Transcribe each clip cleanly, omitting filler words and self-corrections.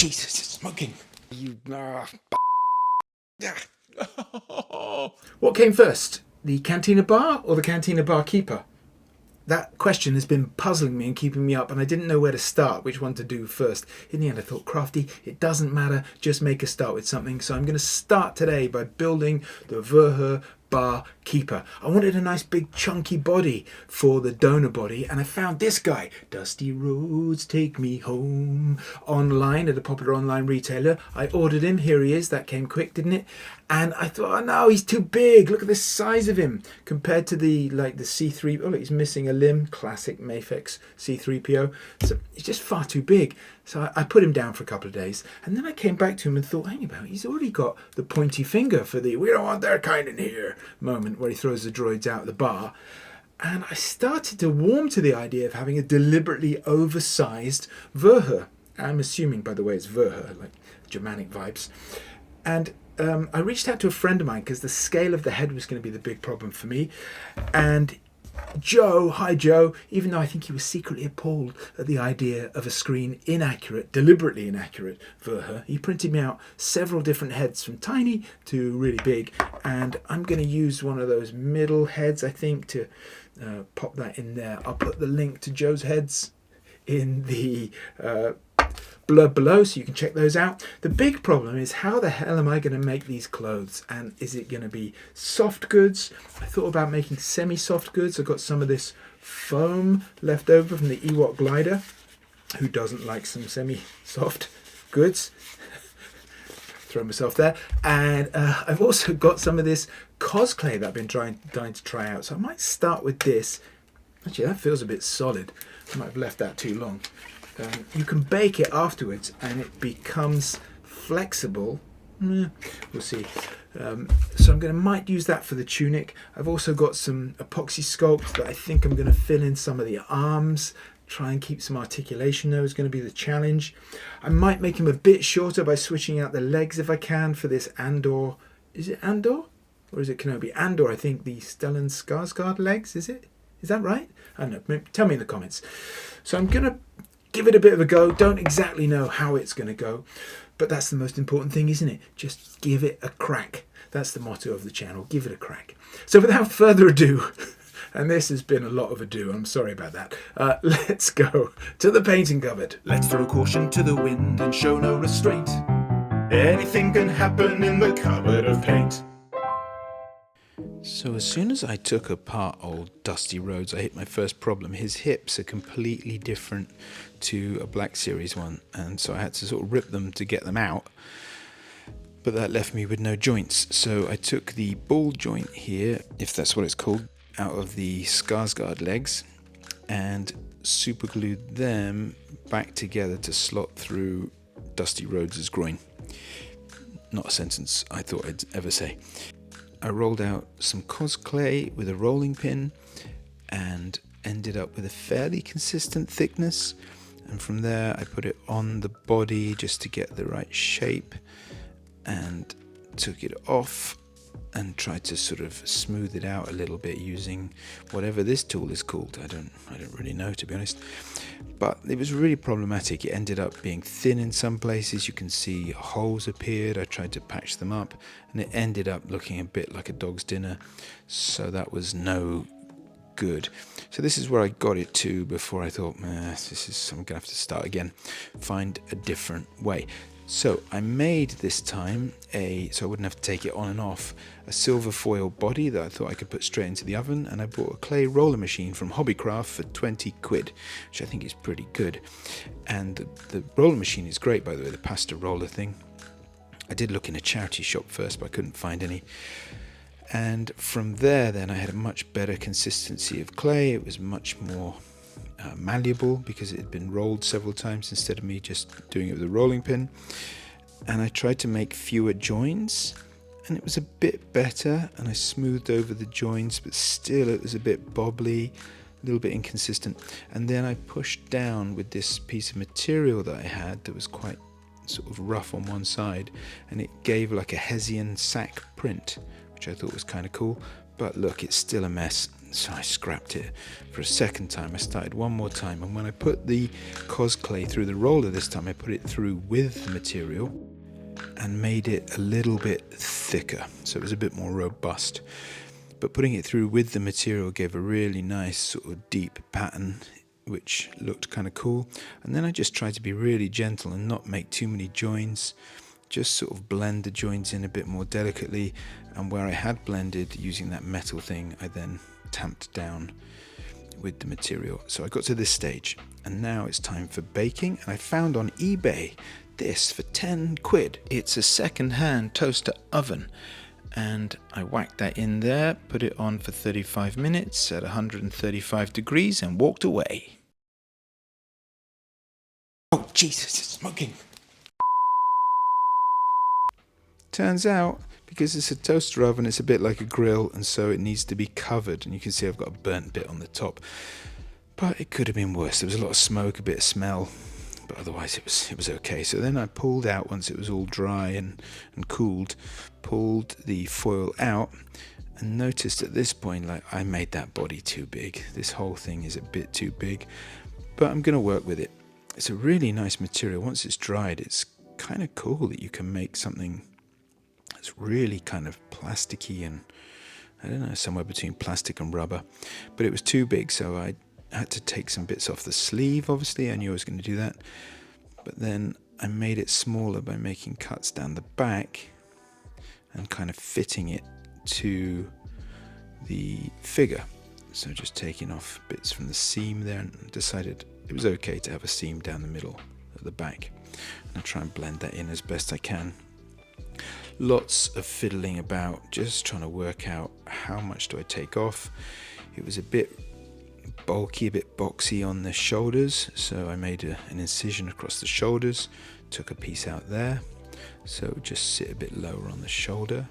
Jesus, it's smoking. What came first, the cantina bar or the cantina barkeeper? That question has been puzzling me and keeping me up, and I didn't know where to start, which one to do first. In the end, I thought, Crafty, it doesn't matter, just make a start with something. So I'm going to start today by building the Wuher barkeeper. I wanted a nice big chunky body for the donor body, and I found this guy, Dusty Roads Take Me Home, online at a popular online retailer. I ordered him. Here he is. That came quick, didn't it? And I thought, oh no, he's too big. Look at the size of him compared to the C3. Oh, look, he's missing a limb. Classic Mafex C3PO. So he's just far too big. So I put him down for a couple of days, and then I came back to him and thought, hang about, he's already got the pointy finger for the "we don't want their kind in here" moment where he throws the droids out of the bar. And I started to warm to the idea of having a deliberately oversized Wuher. I'm assuming, by the way, it's Wuher, like Germanic vibes. And I reached out to a friend of mine because the scale of the head was going to be the big problem for me. And Joe, hi Joe, even though I think he was secretly appalled at the idea of a screen inaccurate, deliberately inaccurate Wuher, he printed me out several different heads from tiny to really big, and I'm going to use one of those middle heads, I think, to pop that in there. I'll put the link to Joe's heads in the blurb below so you can check those out. The big problem is, how the hell am I going to make these clothes, and is it going to be soft goods? I thought about making semi-soft goods. I've got some of this foam left over from the Ewok glider. Who doesn't like some semi-soft goods? Throw myself there. And I've also got some of this cosplay that I've been dying to try out, so I might start with this. Actually, that feels a bit solid. I might have left that too long. You can bake it afterwards and it becomes flexible. We'll see. So might use that for the tunic. I've also got some epoxy sculpt that I think I'm going to fill in some of the arms. Try and keep some articulation there is going to be the challenge. I might make him a bit shorter by switching out the legs if I can for this Andor. Is it Andor? Or is it Kenobi? Andor, I think, the Stellan Skarsgård legs, is it? Is that right? I don't know. Tell me in the comments. So I'm going to give it a bit of a go. Don't exactly know how it's going to go, but that's the most important thing, isn't it? Just give it a crack. That's the motto of the channel. Give it a crack. So without further ado, and this has been a lot of ado, I'm sorry about that. Let's go to the painting cupboard. Let's throw caution to the wind and show no restraint. Anything can happen in the cupboard of paint. So as soon as I took apart old Dusty Rhodes, I hit my first problem. His hips are completely different to a Black Series one, and so I had to sort of rip them to get them out. But that left me with no joints. So I took the ball joint here, if that's what it's called, out of the Skarsgård legs and super glued them back together to slot through Dusty Rhodes' groin. Not a sentence I thought I'd ever say. I rolled out some cosplay with a rolling pin and ended up with a fairly consistent thickness, and from there I put it on the body just to get the right shape and took it off and tried to sort of smooth it out a little bit using whatever this tool is called. I don't really know, to be honest, but it was really problematic. It ended up being thin in some places. You can see holes appeared. I tried to patch them up and it ended up looking a bit like a dog's dinner, so that was no good. So this is where I got it to before I thought, I'm gonna have to start again, find a different way. So I made this time so I wouldn't have to take it on and off, a silver foil body that I thought I could put straight into the oven, and I bought a clay roller machine from Hobbycraft for 20 quid, which I think is pretty good. And the roller machine is great, by the way, the pasta roller thing. I did look in a charity shop first, but I couldn't find any. And from there then I had a much better consistency of clay. It was much more malleable because it had been rolled several times instead of me just doing it with a rolling pin. And I tried to make fewer joins and it was a bit better, and I smoothed over the joints, but still it was a bit bobbly, a little bit inconsistent. And then I pushed down with this piece of material that I had that was quite sort of rough on one side, and it gave like a Hessian sack print, which I thought was kind of cool. But look, it's still a mess. So I scrapped it for a second time. I started one more time, and when I put the cosclay through the roller this time, I put it through with the material and made it a little bit thicker, so it was a bit more robust. But putting it through with the material gave a really nice sort of deep pattern, which looked kind of cool. And then I just tried to be really gentle and not make too many joins, just sort of blend the joints in a bit more delicately. And where I had blended using that metal thing, I then tamped down with the material. So I got to this stage, and now it's time for baking. And I found on eBay this for 10 quid. It's a second-hand toaster oven, and I whacked that in there, put it on for 35 minutes at 135 degrees and walked away. Oh Jesus, it's smoking. Turns out, because it's a toaster oven, it's a bit like a grill, and so it needs to be covered. And you can see I've got a burnt bit on the top. But it could have been worse. There was a lot of smoke, a bit of smell, but otherwise it was okay. So then I pulled out, once it was all dry and cooled, pulled the foil out, and noticed at this point, like, I made that body too big. This whole thing is a bit too big, but I'm going to work with it. It's a really nice material. Once it's dried, it's kind of cool that you can make something it's really kind of plasticky and, I don't know, somewhere between plastic and rubber. But it was too big, so I had to take some bits off the sleeve, obviously. I knew I was going to do that. But then I made it smaller by making cuts down the back and kind of fitting it to the figure. So just taking off bits from the seam there, and decided it was okay to have a seam down the middle at the back. And I'll try and blend that in as best I can. Lots of fiddling about, just trying to work out how much do I take off. It was a bit bulky, a bit boxy on the shoulders, so I made an incision across the shoulders, took a piece out there, so it would just sit a bit lower on the shoulder,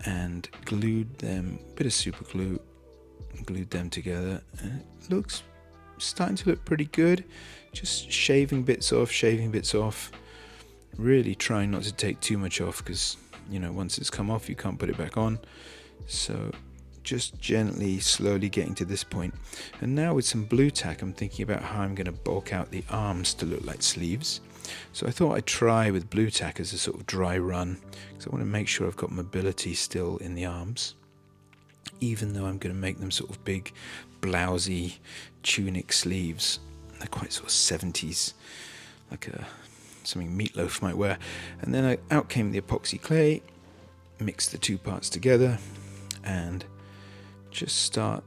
and glued them, bit of super glue, glued them together, and it looks starting to look pretty good. Just shaving bits off, really trying not to take too much off, because, you know, once it's come off you can't put it back on. So just gently, slowly getting to this point. And now with some blue tack, I'm thinking about how I'm going to bulk out the arms to look like sleeves. So I thought I'd try with blue tack as a sort of dry run, because I want to make sure I've got mobility still in the arms, even though I'm going to make them sort of big, blousy tunic sleeves. They're quite sort of 70s, like something Meatloaf might wear. And then out came the epoxy clay, mixed the two parts together, and just start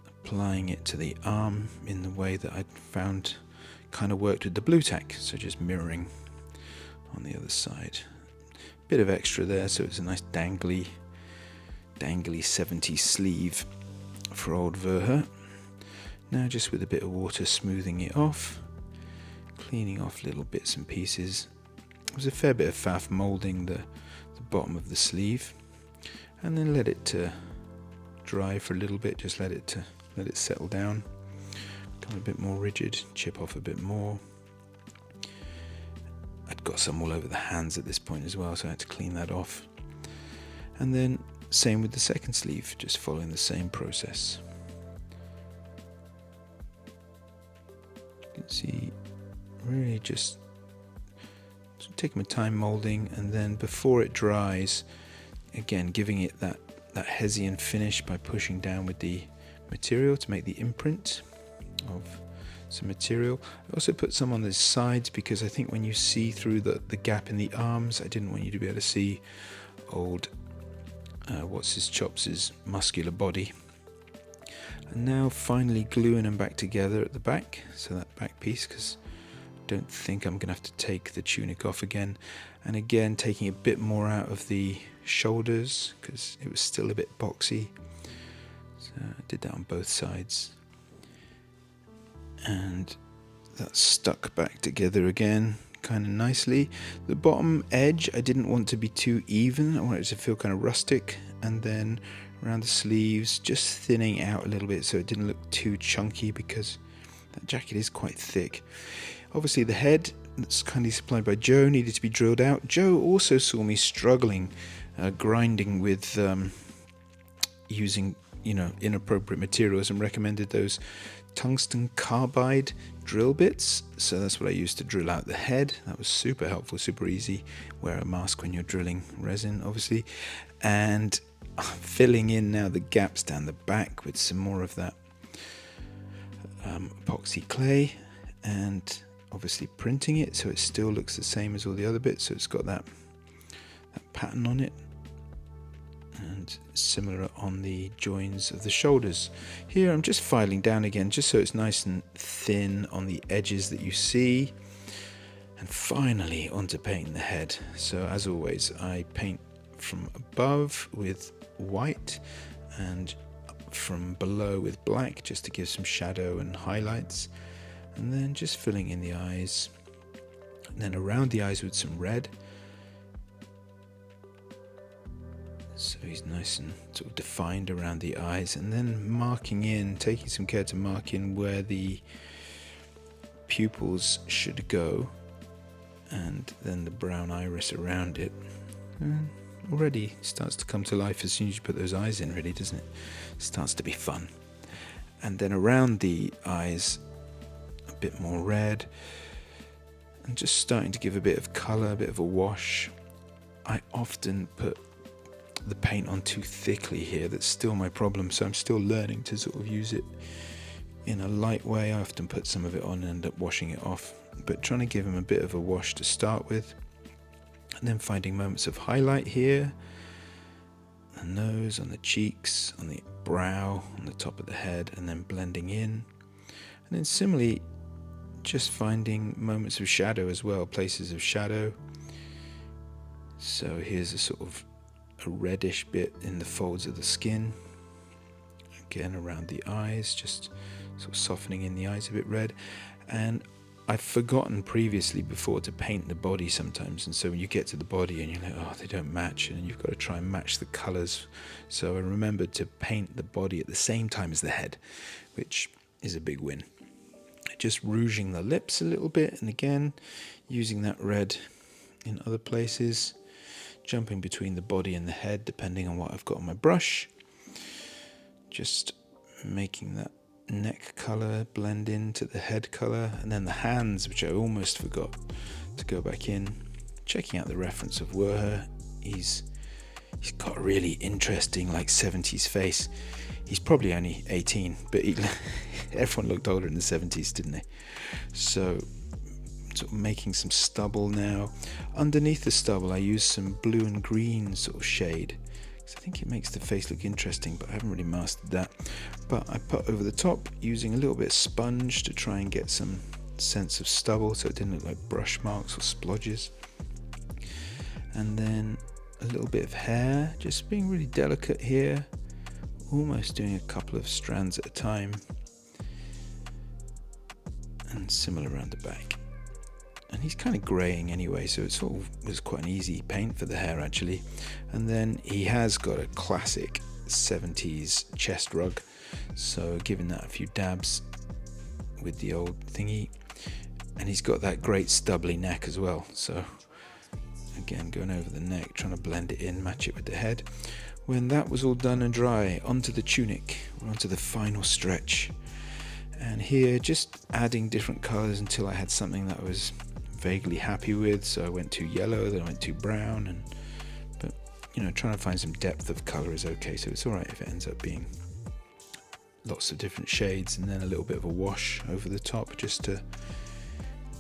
applying it to the arm in the way that I'd found kind of worked with the blue tack. So just mirroring on the other side. Bit of extra there, so it's a nice dangly 70s sleeve for old Wuher. Now just with a bit of water smoothing it off, cleaning off little bits and pieces. There was a fair bit of faff moulding the bottom of the sleeve, and then let it dry for a little bit. Just let it settle down, become a bit more rigid, chip off a bit more. I'd got some all over the hands at this point as well, so I had to clean that off. And then same with the second sleeve, just following the same process. You can see really just taking my time moulding, and then before it dries, again giving it that Hessian finish by pushing down with the material to make the imprint of some material. I also put some on the sides because I think when you see through the gap in the arms, I didn't want you to be able to see old what's his chops' muscular body. And now finally gluing them back together at the back, so that back piece, because I don't think I'm going to have to take the tunic off again. And again taking a bit more out of the shoulders because it was still a bit boxy. So I did that on both sides. And that's stuck back together again kind of nicely. The bottom edge I didn't want to be too even, I wanted it to feel kind of rustic, and then around the sleeves just thinning out a little bit so it didn't look too chunky, because that jacket is quite thick. Obviously the head that's kindly supplied by Joe needed to be drilled out. Joe also saw me struggling grinding with using inappropriate materials and recommended those tungsten carbide drill bits. So that's what I used to drill out the head. That was super helpful, super easy. Wear a mask when you're drilling resin, obviously. And filling in now the gaps down the back with some more of that epoxy clay, and obviously printing it so it still looks the same as all the other bits, so it's got that pattern on it, and similar on the joins of the shoulders. Here I'm just filing down again just so it's nice and thin on the edges that you see, and finally onto painting the head. So as always, I paint from above with white and from below with black, just to give some shadow and highlights, and then just filling in the eyes, and then around the eyes with some red, so he's nice and sort of defined around the eyes, and then marking in, taking some care to mark in where the pupils should go, and then the brown iris around it. And already starts to come to life as soon as you put those eyes in, really, doesn't it? Starts to be fun. And then around the eyes, a bit more red, and just starting to give a bit of colour, a bit of a wash. I often put the paint on too thickly here. That's still my problem, so I'm still learning to sort of use it in a light way. I often put some of it on and end up washing it off, but trying to give him a bit of a wash to start with, and then finding moments of highlight here, the nose, on the cheeks, on the brow, on the top of the head, and then blending in. And then similarly, just finding moments of shadow as well, places of shadow. So here's a sort of a reddish bit in the folds of the skin. Again, around the eyes, just sort of softening in the eyes a bit red. And I've forgotten previously before to paint the body sometimes, and so when you get to the body and you're like, oh, they don't match, and you've got to try and match the colours. So I remembered to paint the body at the same time as the head, which is a big win. Just rouging the lips a little bit, and again using that red in other places, jumping between the body and the head depending on what I've got on my brush, just making that neck colour blend into the head colour, and then the hands, which I almost forgot to go back in, checking out the reference of Wuher. He's got a really interesting, like, 70s face. He's probably only 18, but everyone looked older in the 70s, didn't they? So sort of making some stubble now. Underneath the stubble I use some blue and green sort of shade, because I think it makes the face look interesting, but I haven't really mastered that. But I put over the top using a little bit of sponge to try and get some sense of stubble, so it didn't look like brush marks or splodges. And then a little bit of hair, just being really delicate here, almost doing a couple of strands at a time, and similar around the back. And he's kind of greying anyway, so it sort of was quite an easy paint for the hair actually. And then he has got a classic 70s chest rug, so giving that a few dabs with the old thingy. And he's got that great stubbly neck as well, so again going over the neck, trying to blend it in, match it with the head. When that was all done and dry, onto the tunic, we're onto the final stretch. And here just adding different colours until I had something that I was vaguely happy with. So I went too yellow, then I went too brown, but trying to find some depth of colour is okay, so it's alright if it ends up being lots of different shades, and then a little bit of a wash over the top just to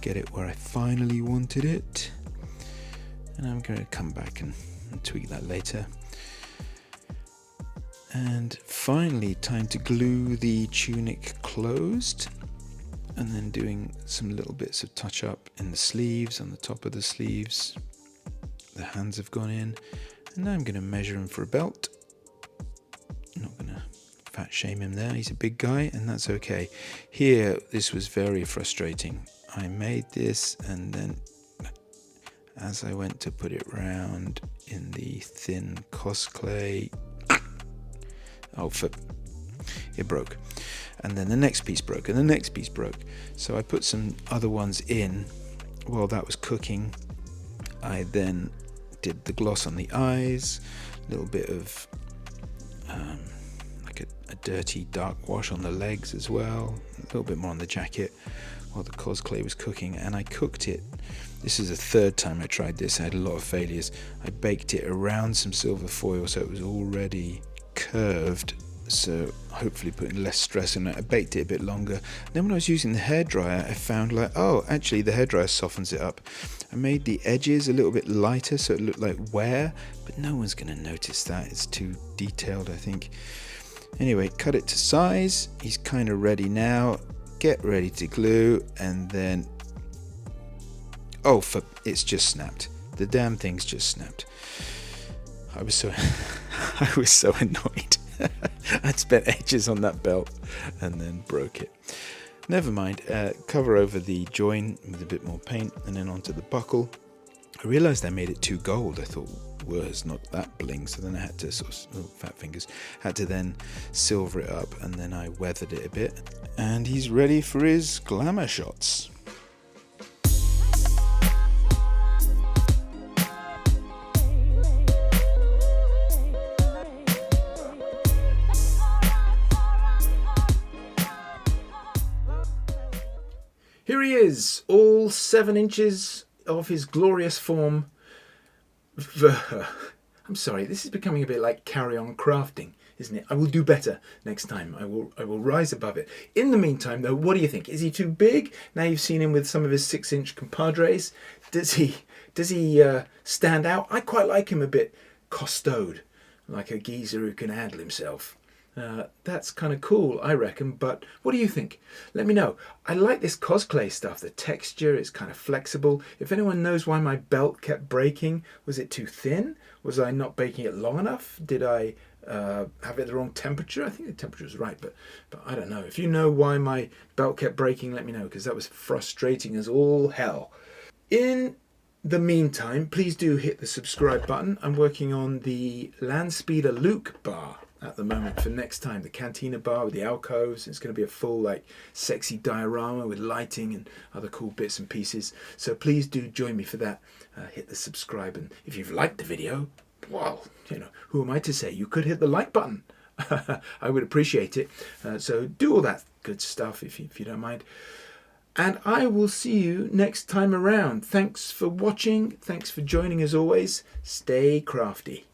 get it where I finally wanted it. And I'm going to come back and tweak that later. And finally, time to glue the tunic closed, and then doing some little bits of touch up in the sleeves, on the top of the sleeves. The hands have gone in, and now I'm going to measure him for a belt. I'm not going to fat shame him there, he's a big guy, and that's okay. Here, this was very frustrating. I made this, and then as I went to put it round in the thin cosplay, it broke, and then the next piece broke, and the next piece broke. So I put some other ones in while that was cooking. I then did the gloss on the eyes, a little bit of like like a dirty dark wash on the legs as well, a little bit more on the jacket while the cosplay was cooking. And I cooked it. This is the third time I tried this. I had a lot of failures. I baked it around some silver foil so it was already curved, so hopefully putting less stress on it. I baked it a bit longer. Then when I was using the hairdryer, I found like, oh, actually the hairdryer softens it up. I made the edges a little bit lighter so it looked like wear, but no one's going to notice that. It's too detailed, I think. Anyway, cut it to size. He's kind of ready now. Get ready to glue, and then it's just snapped. The damn thing's just snapped. I was so annoyed. I'd spent ages on that belt and then broke it. Never mind. Cover over the join with a bit more paint and then onto the buckle. I realized I made it too gold. I thought, it's not that bling, so then I had to fat fingers, had to then silver it up, and then I weathered it a bit, and he's ready for his glamour shots. Here he is, all 7 inches of his glorious form. I'm sorry, this is becoming a bit like Carry On Crafting, isn't it? I will do better next time. I will rise above it. In the meantime, though, what do you think? Is he too big? Now you've seen him with some of his 6-inch compadres. Does he stand out? I quite like him a bit costaued, like a geezer who can handle himself. That's kind of cool, I reckon, but what do you think? Let me know. I like this cosplay stuff, the texture, it's kind of flexible. If anyone knows why my belt kept breaking, was it too thin? Was I not baking it long enough? Did I have it the wrong temperature? I think the temperature was right, but I don't know. If you know why my belt kept breaking, let me know, because that was frustrating as all hell. In the meantime, please do hit the subscribe button. I'm working on the Landspeeder Luke bar at the moment for next time, the Cantina bar with the alcoves. It's going to be a full sexy diorama with lighting and other cool bits and pieces, so please do join me for that. Hit the subscribe, and if you've liked the video, well, who am I to say? You could hit the like button. I would appreciate it, so do all that good stuff if you don't mind, and I will see you next time around. Thanks for watching, thanks for joining as always. Stay crafty.